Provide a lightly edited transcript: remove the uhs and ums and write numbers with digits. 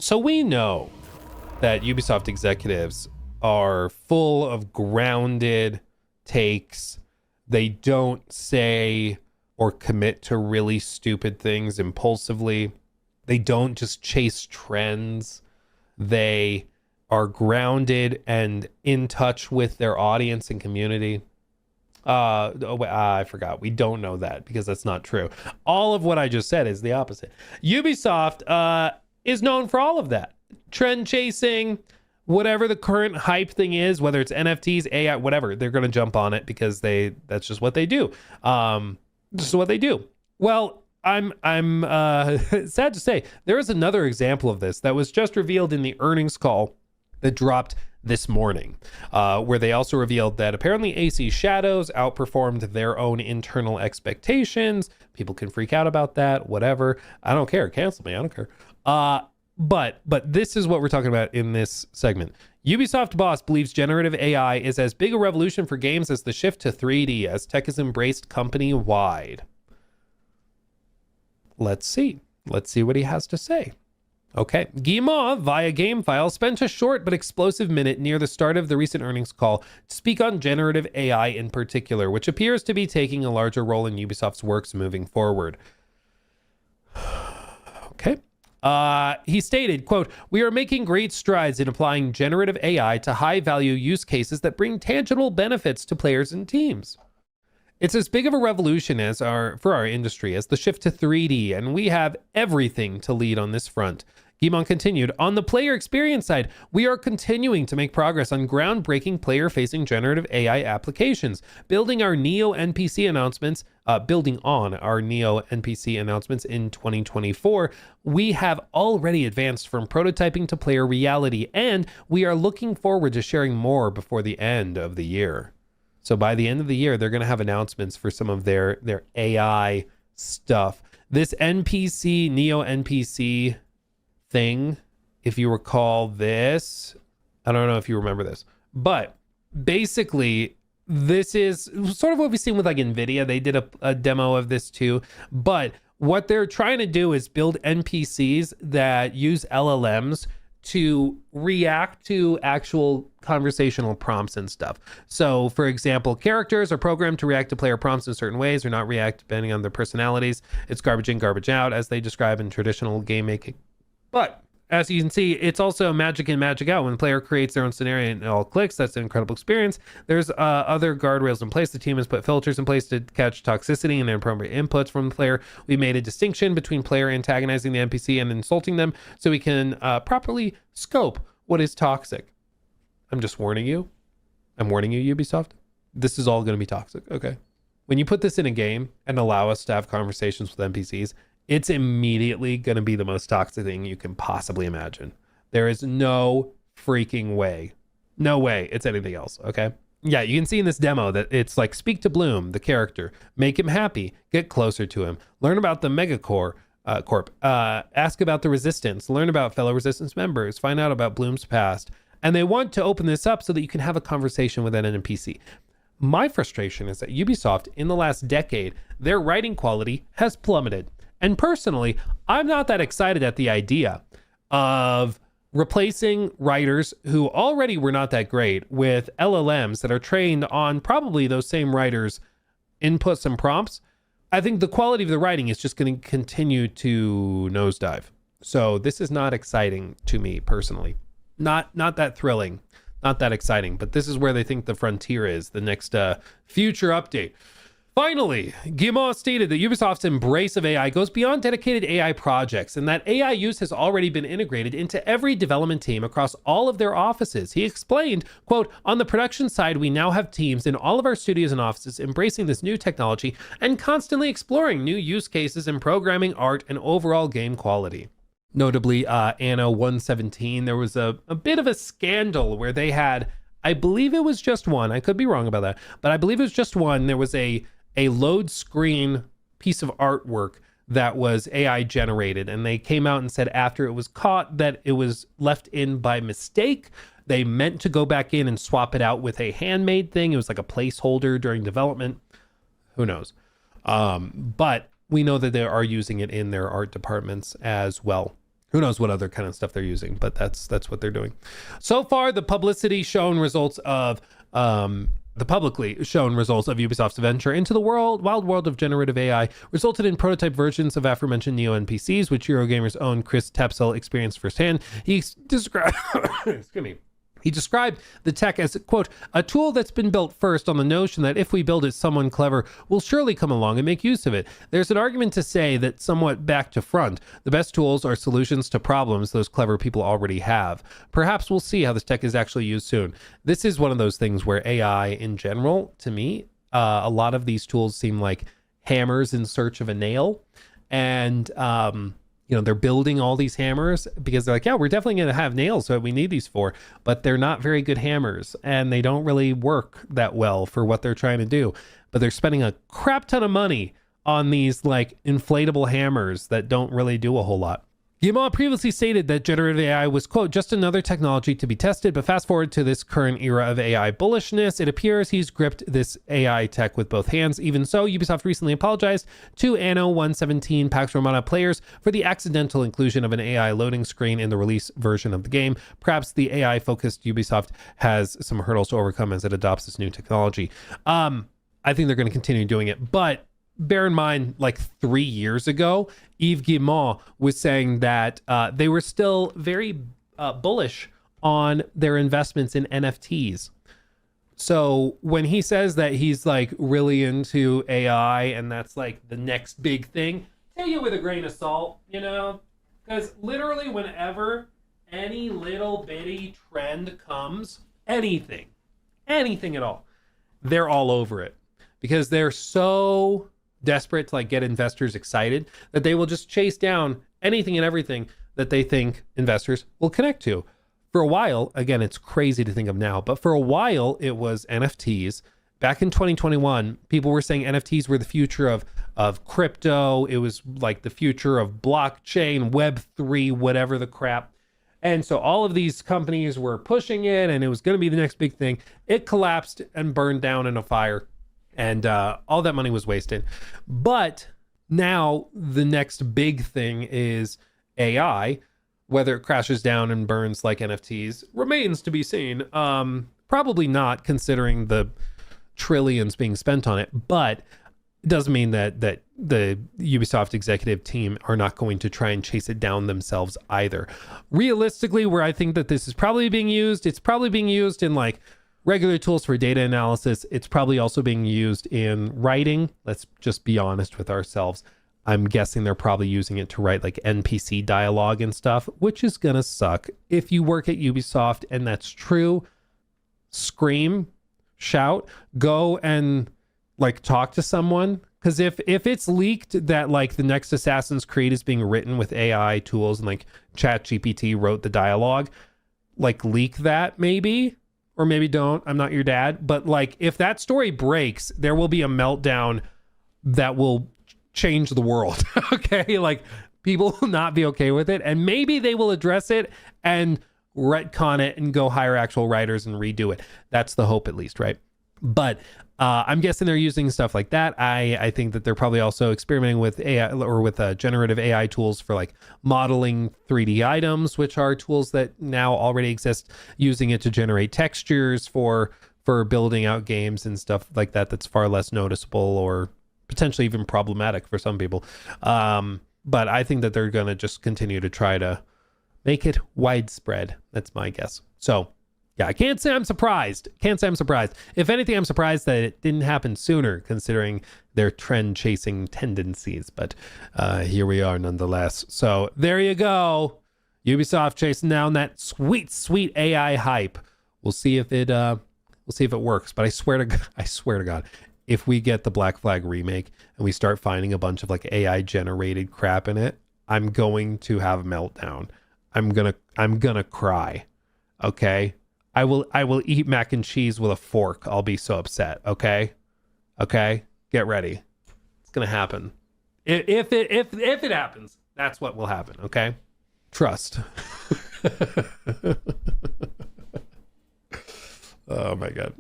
So we know that Ubisoft executives are full of grounded takes. They don't say or commit to really stupid things impulsively. They don't just chase trends. They are grounded and in touch with their audience and community. I forgot. We don't know that because that's not true. All of what I just said is the opposite. Ubisoft is known for all of that. Trend chasing, whatever the current hype thing is, whether it's NFTs, AI, whatever, they're going to jump on it because that's just what they do. This is what they do. Well, I'm sad to say there is another example of this that was just revealed in the earnings call that dropped this morning, where they also revealed that apparently AC Shadows outperformed their own internal expectations. People can freak out about that, whatever. I don't care. Cancel me. I don't care. But this is what we're talking about in this segment. Ubisoft boss believes generative AI is as big a revolution for games as the shift to 3D as tech is embraced company-wide. Let's see. Let's see what he has to say. Okay. Guillemot, via GameFile, spent a short but explosive minute near the start of the recent earnings call to speak on generative AI in particular, which appears to be taking a larger role in Ubisoft's works moving forward. Okay. He stated, quote, "We are making great strides in applying generative AI to high-value use cases that bring tangible benefits to players and teams. It's as big of a revolution for our industry as the shift to 3D, and we have everything to lead on this front." Guimont continued, "On the player experience side, we are continuing to make progress on groundbreaking player-facing generative AI applications, building on our Neo NPC announcements in 2024. We have already advanced from prototyping to player reality, and we are looking forward to sharing more before the end of the year." So by the end of the year, they're going to have announcements for some of their AI stuff. This NPC, Neo NPC thing, if you recall this, I don't know if you remember this, but basically this is sort of what we've seen with like NVIDIA. They did a demo of this too, but what they're trying to do is build NPCs that use LLMs to react to actual conversational prompts and stuff. So for example, characters are programmed to react to player prompts in certain ways or not react depending on their personalities. It's garbage in, garbage out, as they describe in traditional game making. But as you can see, it's also magic in, magic out. When the player creates their own scenario and it all clicks, that's an incredible experience. There's other guardrails in place. The team has put filters in place to catch toxicity and inappropriate inputs from the player. We made a distinction between player antagonizing the NPC and insulting them so we can properly scope what is toxic. I'm just warning you. I'm warning you, Ubisoft. This is all going to be toxic, okay? When you put this in a game and allow us to have conversations with NPCs, it's immediately going to be the most toxic thing you can possibly imagine. There is no freaking way. No way it's anything else, okay? Yeah, you can see in this demo that it's like speak to Bloom, the character, make him happy, get closer to him, learn about the Megacorp, ask about the Resistance, learn about fellow Resistance members, find out about Bloom's past. And they want to open this up so that you can have a conversation with an NPC. My frustration is that Ubisoft, in the last decade, their writing quality has plummeted. And personally, I'm not that excited at the idea of replacing writers who already were not that great with LLMs that are trained on probably those same writers' inputs and prompts. I think the quality of the writing is just going to continue to nosedive. So this is not exciting to me personally. Not that thrilling, not that exciting, but this is where they think the frontier is, the next future update. Finally, Guillemot stated that Ubisoft's embrace of AI goes beyond dedicated AI projects and that AI use has already been integrated into every development team across all of their offices. He explained, quote, "On the production side, we now have teams in all of our studios and offices embracing this new technology and constantly exploring new use cases in programming, art, and overall game quality." Notably, Anno 117, there was a bit of a scandal where they had, I believe it was just one, I could be wrong about that, but I believe it was just one. There was a load screen piece of artwork that was AI generated, and they came out and said after it was caught that it was left in by mistake. They meant to go back in and swap it out with a handmade thing. It was like a placeholder during development. Who knows? But we know that they are using it in their art departments as well. Who knows what other kind of stuff they're using, but that's what they're doing. So far, the publicly shown results of Ubisoft's venture into the wild world of generative AI resulted in prototype versions of aforementioned Neo NPCs, which Eurogamer's own Chris Tapsell experienced firsthand. He described, excuse me. He described the tech as, quote, a tool that's been built first on the notion that if we build it, someone clever will surely come along and make use of it. There's an argument to say that somewhat back to front, the best tools are solutions to problems those clever people already have. Perhaps we'll see how this tech is actually used soon. This is one of those things where AI in general, to me, a lot of these tools seem like hammers in search of a nail. And, they're building all these hammers because they're like, yeah, we're definitely going to have nails, so we need these for, but they're not very good hammers and they don't really work that well for what they're trying to do. But they're spending a crap ton of money on these like inflatable hammers that don't really do a whole lot. Guillemot previously stated that generative AI was, quote, just another technology to be tested, but fast forward to this current era of AI bullishness, it appears he's gripped this AI tech with both hands. Even so, Ubisoft recently apologized to Anno 117 Pax Romana players for the accidental inclusion of an AI loading screen in the release version of the game. Perhaps the AI-focused Ubisoft has some hurdles to overcome as it adopts this new technology. I think they're going to continue doing it, but bear in mind, like 3 years ago, Yves Guillemot was saying that they were still very bullish on their investments in NFTs. So when he says that he's like really into AI and that's like the next big thing, take it with a grain of salt, because literally whenever any little bitty trend comes, anything at all, they're all over it because they're so desperate to like get investors excited that they will just chase down anything and everything that they think investors will connect to. For a while, again, it's crazy to think of now, but for a while it was NFTs. Back in 2021, people were saying NFTs were the future of crypto. It was like the future of blockchain, Web3, whatever the crap. And so all of these companies were pushing it and it was going to be the next big thing. It collapsed and burned down in a fire. And all that money was wasted. But now the next big thing is AI. Whether it crashes down and burns like NFTs remains to be seen. Probably not, considering the trillions being spent on it. But it doesn't mean that the Ubisoft executive team are not going to try and chase it down themselves either. Realistically, where I think that this is probably being used, it's probably being used in like regular tools for data analysis. It's probably also being used in writing. Let's just be honest with ourselves. I'm guessing they're probably using it to write like NPC dialogue and stuff, which is gonna suck. If you work at Ubisoft and that's true, scream, shout, go and like talk to someone. Because if it's leaked that like the next Assassin's Creed is being written with AI tools and like ChatGPT wrote the dialogue, like leak that maybe. Or maybe don't, I'm not your dad. But like, if that story breaks, there will be a meltdown that will change the world. Okay, like people will not be okay with it. And maybe they will address it and retcon it and go hire actual writers and redo it. That's the hope, at least, right? But I'm guessing they're using stuff like that. I think that they're probably also experimenting with AI or with generative AI tools for like modeling 3D items, which are tools that now already exist, using it to generate textures for building out games and stuff like that. That's far less noticeable or potentially even problematic for some people. But I think that they're going to just continue to try to make it widespread. That's my guess. So yeah, I can't say I'm surprised. If anything, I'm surprised that it didn't happen sooner, considering their trend-chasing tendencies. But here we are nonetheless. So there you go. Ubisoft chasing down that sweet, sweet AI hype. We'll see if it works. But I swear to God, if we get the Black Flag remake and we start finding a bunch of like AI generated crap in it, I'm going to have a meltdown. I'm gonna cry. Okay. I will eat mac and cheese with a fork. I'll be so upset. Okay. Get ready. It's gonna happen. If it happens, that's what will happen. Okay. Trust. Oh my God.